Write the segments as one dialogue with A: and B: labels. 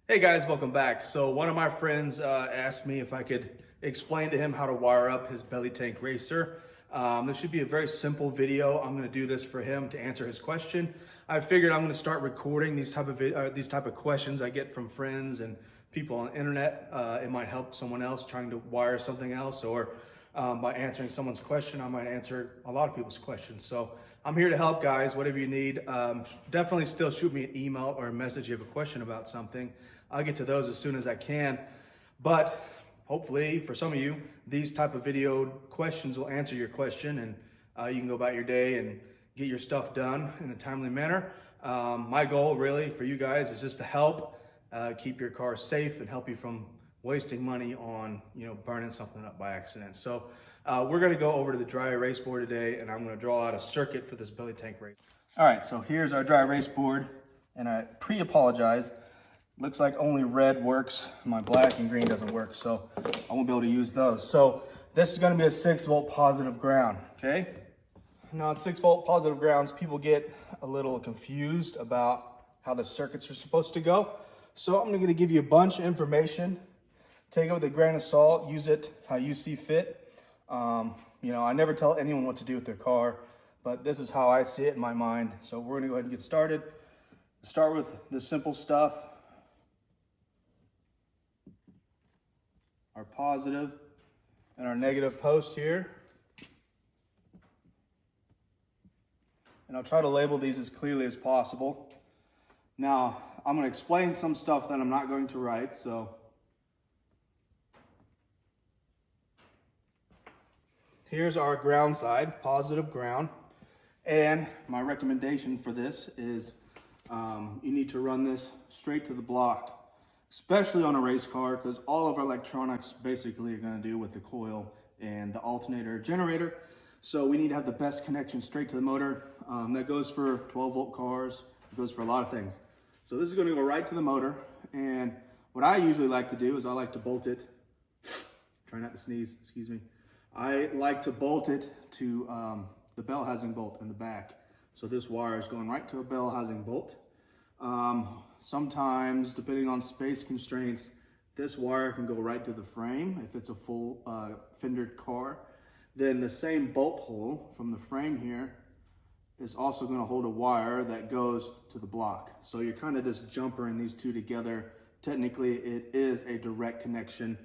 A: Hey guys, welcome back. So one of my friends asked me if I could explain to him how to wire up his belly tank racer. This should be a very simple video. I'm going to do this for him to answer his question. I figured I'm going to start recording these type of questions I get from friends and people on the internet. It might help someone else trying to wire something else, or by answering someone's question, I might answer a lot of people's questions. So I'm here to help, guys. Whatever you need, definitely still shoot me an email or a message if you have a question about something. I'll get to those as soon as I can. But hopefully for some of you, these type of video questions will answer your question, and you can go about your day and get your stuff done in a timely manner. My goal really for you guys is just to help keep your car safe and help you from wasting money on burning something up by accident. So we're going to go over to the dry erase board today, and I'm going to draw out a circuit for this belly tank race. All right, so here's our dry erase board, and I pre-apologize. Looks like only red works. My black and green doesn't work, so I won't be able to use those. So this is going to be a 6-volt positive ground, okay? Now at 6-volt positive grounds, people get a little confused about how the circuits are supposed to go. So I'm going to give you a bunch of information. Take it with a grain of salt. Use it how you see fit. I never tell anyone what to do with their car, but this is how I see it in my mind. So we're going to go ahead and get started. Start with the simple stuff. Our positive and our negative post here. And I'll try to label these as clearly as possible. Now, I'm going to explain some stuff that I'm not going to write, so. Here's our ground side, positive ground. And my recommendation for this is you need to run this straight to the block. Especially on a race car, because all of our electronics basically are going to do with the coil and the alternator generator. So we need to have the best connection straight to the motor. That goes for 12-volt cars. It goes for a lot of things. So this is going to go right to the motor. And what I usually like to do is I like to bolt it. Try not to sneeze, excuse me. I like to bolt it to the bell housing bolt in the back. So this wire is going right to a bell housing bolt. Sometimes, depending on space constraints, this wire can go right to the frame if it's a full fendered car. Then the same bolt hole from the frame here is also going to hold a wire that goes to the block. So you're kind of just jumpering these two together. Technically, it is a direct connection.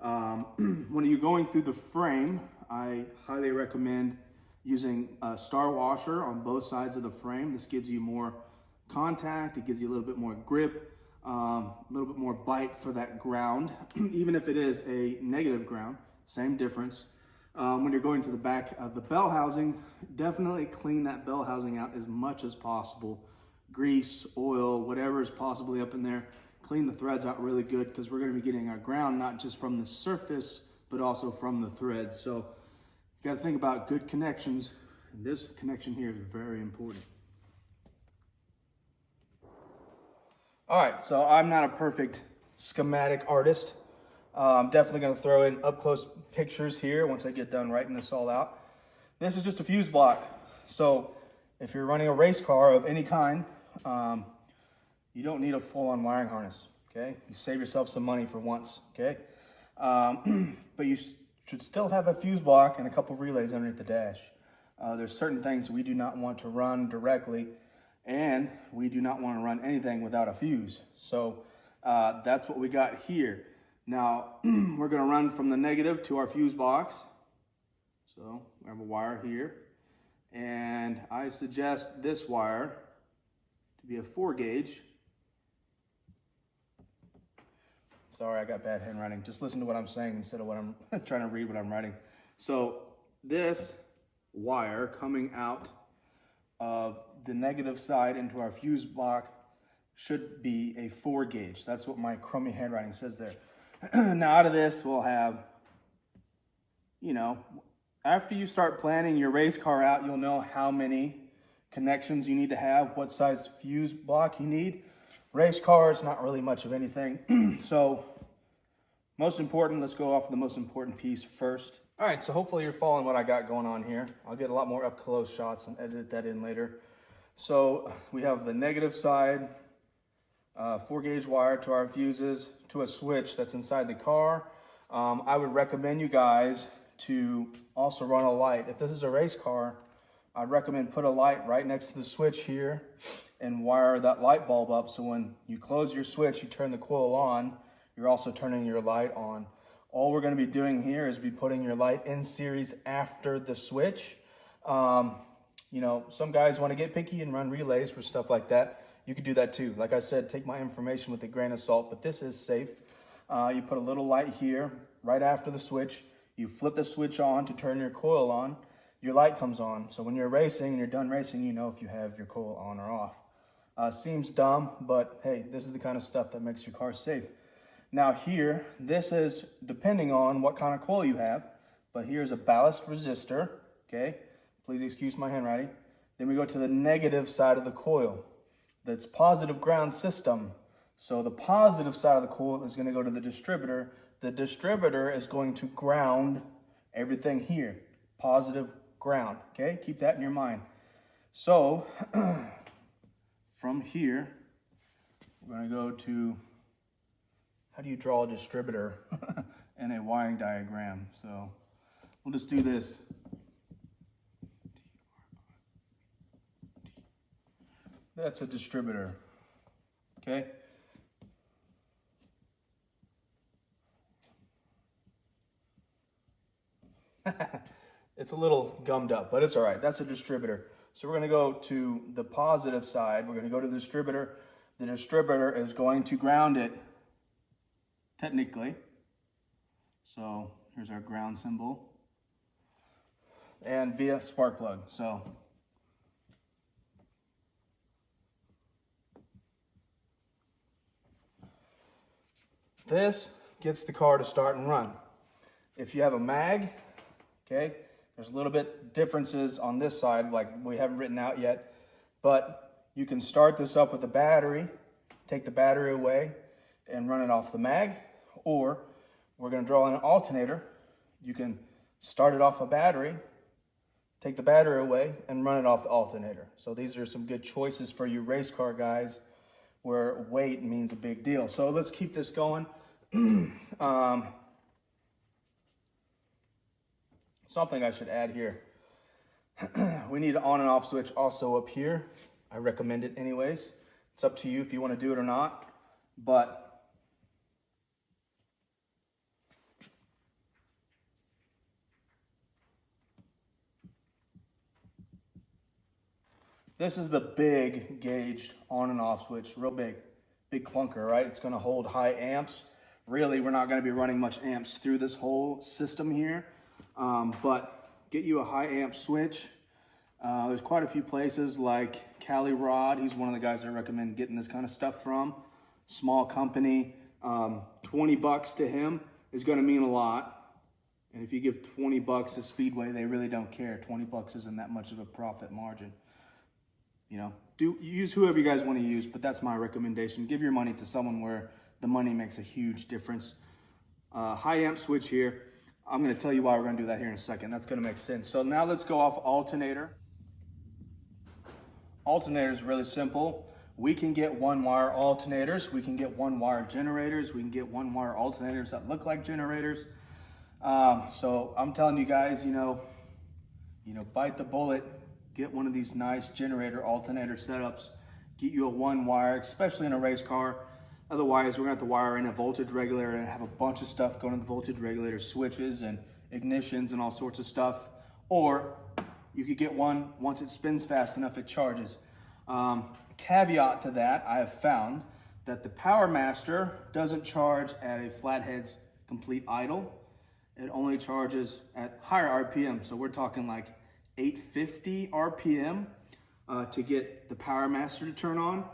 A: When you're going through the frame, I highly recommend using a star washer on both sides of the frame. This gives you more contact, it gives you a little bit more grip, a little bit more bite for that ground. Even if it is a negative ground, same difference. When you're going to the back of the bell housing, definitely clean that bell housing out as much as possible. Grease, oil, whatever is possibly up in there, clean the threads out really good, because we're going to be getting our ground not just from the surface but also from the threads. So you got to think about good connections, and this connection here is very important. All right, so I'm not a perfect schematic artist. I'm definitely going to throw in up close pictures here once I get done writing this all out. This is just a fuse block. So if you're running a race car of any kind, you don't need a full-on wiring harness, okay? You save yourself some money for once, okay? But you should still have a fuse block and a couple relays underneath the dash. There's certain things we do not want to run directly, and we do not want to run anything without a fuse. So that's what we got here. Now, we're going to run from the negative to our fuse box. So we have a wire here. And I suggest this wire to be a 4-gauge. Sorry, I got bad handwriting. Just listen to what I'm saying instead of what I'm trying to read what I'm writing. So this wire coming out of the negative side into our fuse block should be a 4-gauge. That's what my crummy handwriting says there. Now out of this, we'll have, after you start planning your race car out, you'll know how many connections you need to have, what size fuse block you need. Race cars, not really much of anything. So most important, let's go off the most important piece first. All right, so hopefully you're following what I got going on here. I'll get a lot more up close shots and edit that in later. So we have the negative side 4-gauge wire to our fuses to a switch that's inside the car. I would recommend you guys to also run a light. If this is a race car, I'd recommend put a light right next to the switch here and wire that light bulb up, so when you close your switch, you turn the coil on, you're also turning your light on. All we're going to be doing here is be putting your light in series after the switch. You know, some guys want to get picky and run relays for stuff like that. You could do that too. Like I said, take my information with a grain of salt, but this is safe. You put a little light here right after the switch. You flip the switch on to turn your coil on. Your light comes on. So when you're racing and you're done racing, you know if you have your coil on or off. Seems dumb, but hey, this is the kind of stuff that makes your car safe. Now here, this is depending on what kind of coil you have, but here's a ballast resistor, okay? Please excuse my handwriting. Then we go to the negative side of the coil. That's positive ground system. So the positive side of the coil is gonna go to the distributor. The distributor is going to ground everything here. Positive ground, okay? Keep that in your mind. So, from here, we're gonna go to, how do you draw a distributor in a wiring diagram? So we'll just do this. That's a distributor, okay? It's a little gummed up, but it's all right. That's a distributor. So we're gonna go to the positive side. We're gonna go to the distributor. The distributor is going to ground it technically. So here's our ground symbol. And via spark plug. So this gets the car to start and run. If you have a mag, okay, there's a little bit differences on this side, like we haven't written out yet, but you can start this up with a battery, take the battery away and run it off the mag, or we're gonna draw in an alternator. You can start it off a battery, take the battery away and run it off the alternator. So these are some good choices for you race car guys where weight means a big deal. So let's keep this going. Something I should add here. We need an on and off switch also up here. I recommend it anyways. It's up to you if you want to do it or not, but this is the big gauged on and off switch, real big clunker, right? It's gonna hold high amps. Really, we're not gonna be running much amps through this whole system here, but get you a high amp switch. There's quite a few places like Cali Rod. He's one of the guys I recommend getting this kind of stuff from. Small company, 20 bucks to him is gonna mean a lot. And if you give 20 bucks to Speedway, they really don't care. 20 bucks isn't that much of a profit margin. You know, use whoever you guys want to use, but that's my recommendation. Give your money to someone where the money makes a huge difference. High amp switch here. I'm going to tell you why we're going to do that here in a second. That's going to make sense. So now let's go off alternator. Alternator is really simple. We can get one-wire alternators. We can get one-wire generators. We can get one-wire alternators that look like generators. So I'm telling you guys, you know, bite the bullet. Get one of these nice generator alternator setups. Get you a one-wire, especially in a race car. Otherwise, we're gonna have to wire in a voltage regulator and have a bunch of stuff going to the voltage regulator, switches and ignitions and all sorts of stuff. Or you could get one, once it spins fast enough, it charges. Caveat to that, I have found that the Power Master doesn't charge at a flathead's complete idle. It only charges at higher RPM. So we're talking like 850 RPM to get the Power Master to turn on.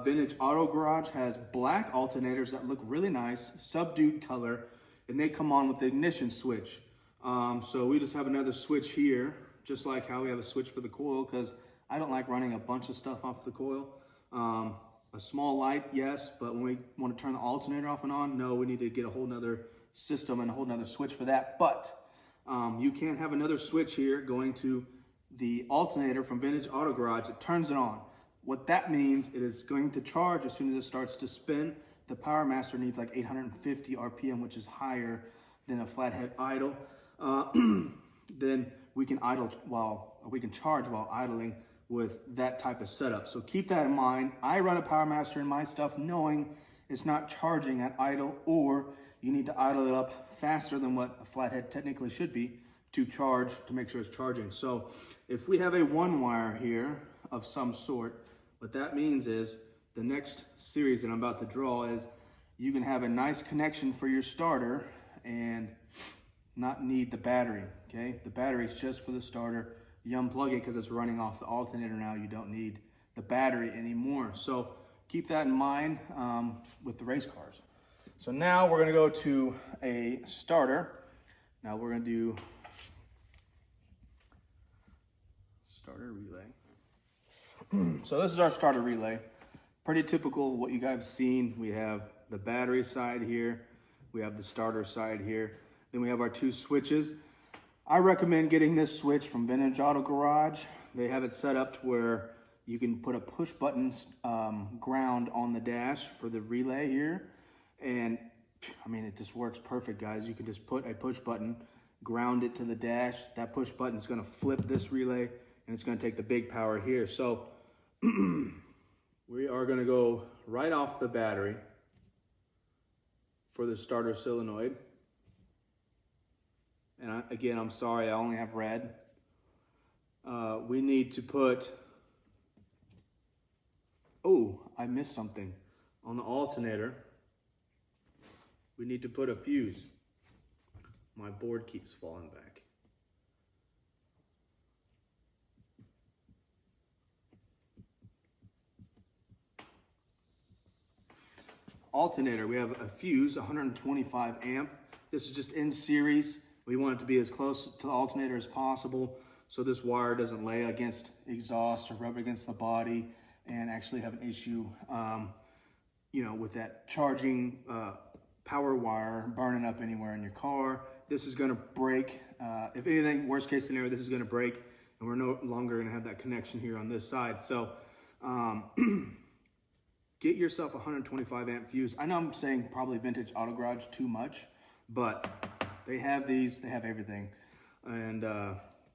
A: Vintage Auto Garage has black alternators that look really nice, subdued color, and they come on with the ignition switch. So we just have another switch here, just like how we have a switch for the coil, because I don't like running a bunch of stuff off the coil. A small light, yes, but when we want to turn the alternator off and on, no, we need to get a whole nother system and a whole nother switch for that. But you can have another switch here going to the alternator from Vintage Auto Garage. It turns it on. What that means, it is going to charge as soon as it starts to spin. The Power Master needs like 850 RPM, which is higher than a flathead idle. Then we can charge while idling with that type of setup. So keep that in mind. I run a Power Master in my stuff knowing it's not charging at idle, or you need to idle it up faster than what a flathead technically should be to charge, to make sure it's charging. So if we have a one wire here of some sort, what that means is the next series that I'm about to draw is you can have a nice connection for your starter and not need the battery, okay? The battery is just for the starter. You unplug it because it's running off the alternator now. You don't need the battery anymore. So keep that in mind with the race cars. So now we're gonna go to a starter. Now we're gonna do starter relay. So this is our starter relay. Pretty typical what you guys have seen. We have the battery side here. We have the starter side here. Then we have our two switches. I recommend getting this switch from Vintage Auto Garage. They have it set up to where you can put a push button ground on the dash for the relay here. And I mean, it just works perfect, guys. You can just put a push button, ground it to the dash. That push button is gonna flip this relay and it's gonna take the big power here. So we are gonna go right off the battery for the starter solenoid. And again, I'm sorry, I only have red. We need to put, oh, I missed something. On the alternator, we need to put a fuse. My board keeps falling back. Alternator, we have a fuse, 125 amp. This is just in series. We want it to be as close to the alternator as possible so this wire doesn't lay against exhaust or rub against the body and actually have an issue, you know, with that charging power wire burning up anywhere in your car. This is gonna break. If anything, worst case scenario, this is gonna break and we're no longer gonna have that connection here on this side. So get yourself a 125 amp fuse. I know I'm saying probably Vintage Auto Garage too much, but they have these, they have everything. And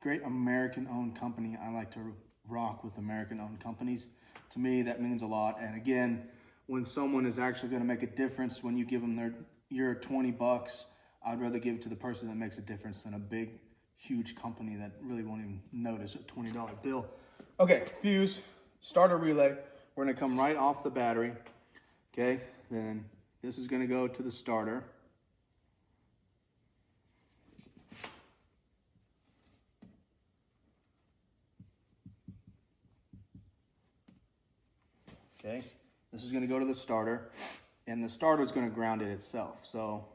A: great American-owned company. I like to rock with American-owned companies. To me, that means a lot. And again, when someone is actually gonna make a difference, when you give them your 20 bucks, I'd rather give it to the person that makes a difference than a big, huge company that really won't even notice a $20 bill. Okay, fuse, starter relay. We're gonna come right off the battery, okay? Then this is gonna go to the starter. Okay, this is gonna go to the starter, and the starter is gonna ground it itself. So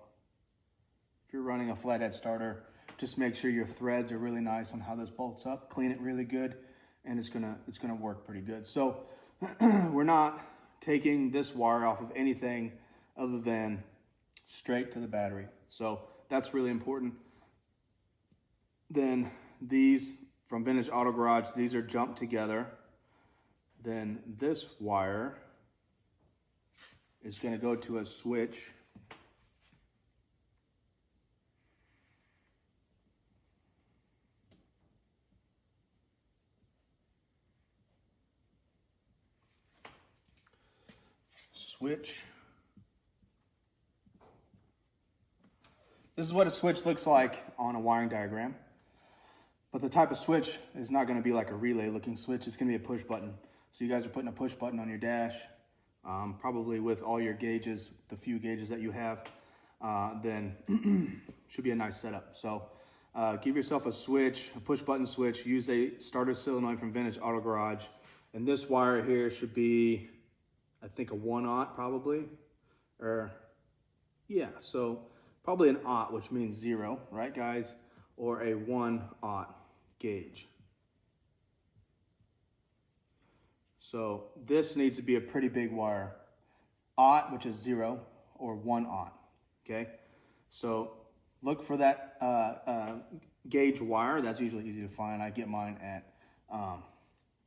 A: if you're running a flathead starter, just make sure your threads are really nice on how this bolts up, clean it really good, and it's gonna work pretty good. So we're not taking this wire off of anything other than straight to the battery. So that's really important. Then these from Vintage Auto Garage, these are jumped together. Then this wire is going to go to a switch. Switch. This is what a switch looks like on a wiring diagram. But the type of switch is not going to be like a relay looking switch. It's going to be a push button. So you guys are putting a push button on your dash, probably with all your gauges, the few gauges that you have, then should be a nice setup. So give yourself a switch, a push button switch, use a starter solenoid from Vintage Auto Garage. And this wire here should be, I think, a 1/0 probably, or yeah, so probably an 0, which means 0, right guys? Or a 1/0 gauge. So this needs to be a pretty big wire. 0, which is 0, or 1/0, okay? So look for that gauge wire. That's usually easy to find. I get mine at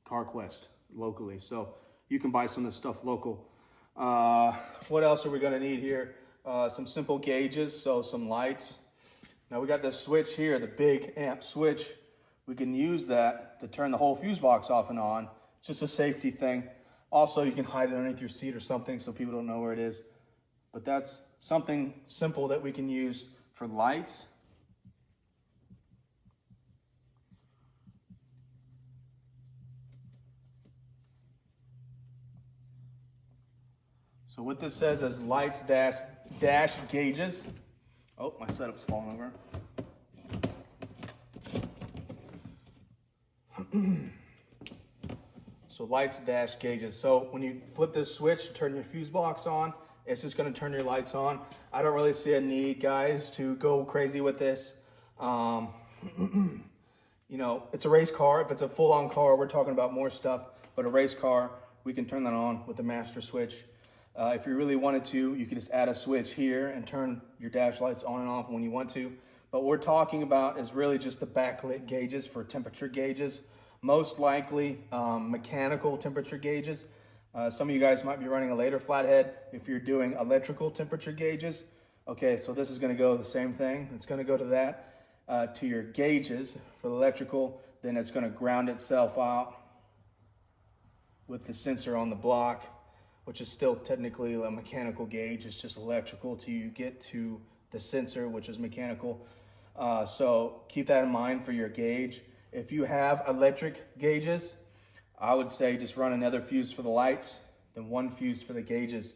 A: CarQuest locally. So you can buy some of this stuff local. What else are we gonna need here? Some simple gauges, so some lights. Now we got this switch here, the big amp switch. We can use that to turn the whole fuse box off and on. It's just a safety thing. Also, you can hide it underneath your seat or something so people don't know where it is. But that's something simple that we can use for lights. So what this says is lights dash gauges. Oh, my setup's falling over. So lights dash gauges. So when you flip this switch, turn your fuse box on, it's just gonna turn your lights on. I don't really see a need, guys, to go crazy with this. You know, it's a race car. If it's a full-on car, we're talking about more stuff, but a race car, we can turn that on with the master switch. If you really wanted to, you could just add a switch here and turn your dash lights on and off when you want to. But what we're talking about is really just the backlit gauges for temperature gauges. Most likely mechanical temperature gauges. Some of you guys might be running a later flathead if you're doing electrical temperature gauges. Okay, so this is gonna go the same thing. It's gonna go to that, to your gauges for the electrical, then it's gonna ground itself out with the sensor on the block, which is still technically a mechanical gauge. It's just electrical till you get to the sensor, which is mechanical. So keep that in mind for your gauge. If you have electric gauges, I would say just run another fuse for the lights, then one fuse for the gauges.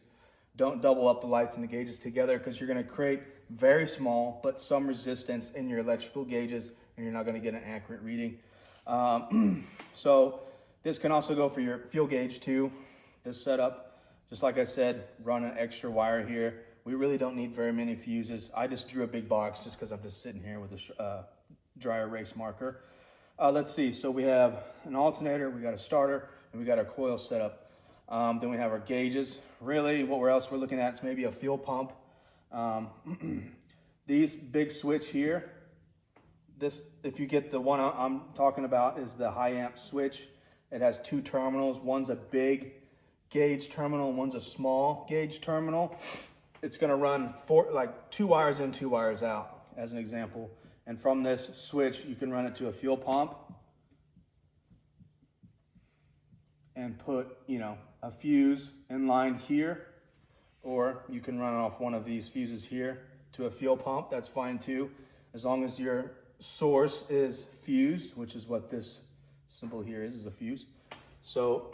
A: Don't double up the lights and the gauges together because you're gonna create very small, but some resistance in your electrical gauges and you're not gonna get an accurate reading. So this can also go for your fuel gauge too. This setup, just like I said, run an extra wire here. We really don't need very many fuses. I just drew a big box just because I'm just sitting here with a dry erase marker. Let's see, so we have an alternator, we got a starter, and we got our coil set up. Then we have our gauges. Really, what else we're looking at is maybe a fuel pump. These big switch here, this, if you get the one I'm talking about, is the high amp switch. It has two terminals. One's a big gauge terminal, and one's a small gauge terminal. It's gonna run like 2 wires in, 2 wires out, as an example. And from this switch, you can run it to a fuel pump and put, you know, a fuse in line here, or you can run off one of these fuses here to a fuel pump. That's fine too, as long as your source is fused, which is what this symbol here is a fuse. So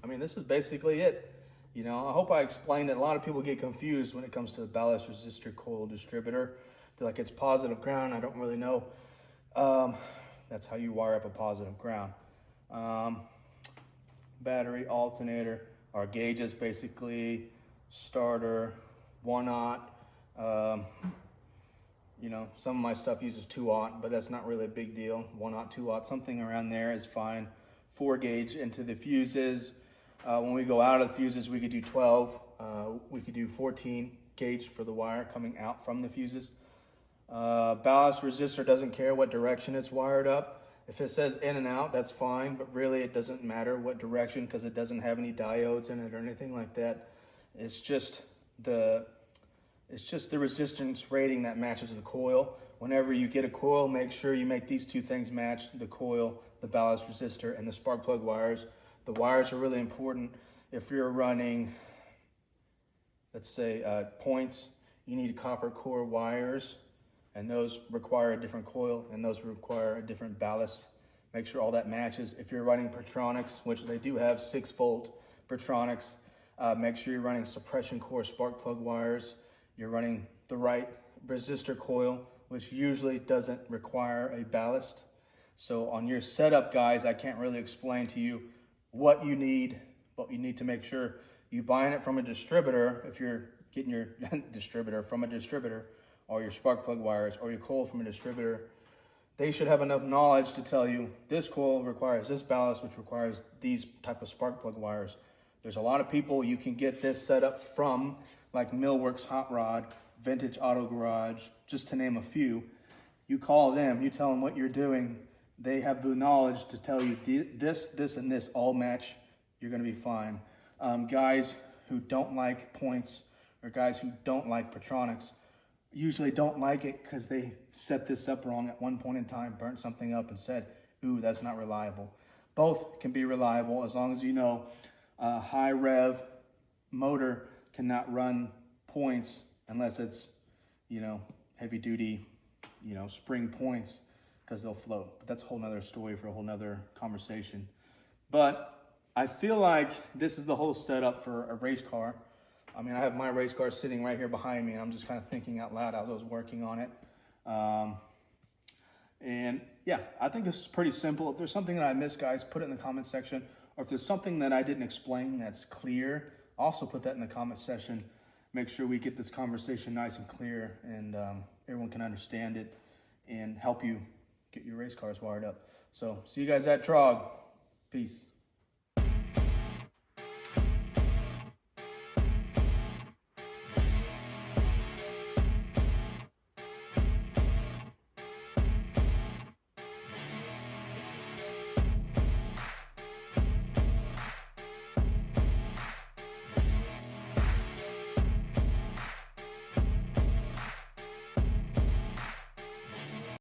A: I mean, this is basically it. You know, I hope I explained it. A lot of people get confused when it comes to the ballast resistor coil distributor. They're like, it's positive ground. I don't really know. That's how you wire up a positive ground. Battery, alternator, our gauges basically, starter, 1-aught. You know, some of my stuff uses 2-aught, but that's not really a big deal. 1-aught, 2-aught, something around there is fine. 4 gauge into the fuses. When we go out of the fuses, we could do 12. We could do 14 gauge for the wire coming out from the fuses. Ballast resistor doesn't care what direction it's wired up. If it says in and out, that's fine, but really it doesn't matter what direction because it doesn't have any diodes in it or anything like that. It's just the resistance rating that matches the coil. Whenever you get a coil, make sure you make these two things match: the coil, the ballast resistor, and the spark plug wires. The wires are really important. If you're running, let's say, points, you need copper core wires, and those require a different coil, and those require a different ballast. Make sure all that matches. If you're running Pertronics, which they do have 6-volt Pertronics, make sure you're running suppression core spark plug wires. You're running the right resistor coil, which usually doesn't require a ballast. So on your setup, guys, I can't really explain to you what you need, but you need to make sure you buying it from a distributor. If you're getting your distributor from a distributor, or your spark plug wires, or your coil from a distributor, they should have enough knowledge to tell you this coil requires this ballast, which requires these type of spark plug wires. There's a lot of people you can get this set up from, like Millworks Hot Rod, Vintage Auto Garage, just to name a few. You call them, you tell them what you're doing. They have the knowledge to tell you this, this, and this all match. You're gonna be fine. Guys who don't like points or guys who don't like Petronics usually don't like it because they set this up wrong at one point in time, burnt something up and said, ooh, that's not reliable. Both can be reliable as long as you know a high rev motor cannot run points unless it's, heavy duty, spring points, because they'll float. But that's a whole nother story for a whole nother conversation. But I feel like this is the whole setup for a race car. I mean, I have my race car sitting right here behind me, and I'm just kind of thinking out loud as I was working on it. And yeah, I think this is pretty simple. If there's something that I missed, guys, put it in the comment section. Or if there's something that I didn't explain that's clear, also put that in the comment section. Make sure we get this conversation nice and clear, and everyone can understand it and help you get your race cars wired up. So see you guys at Trog. Peace.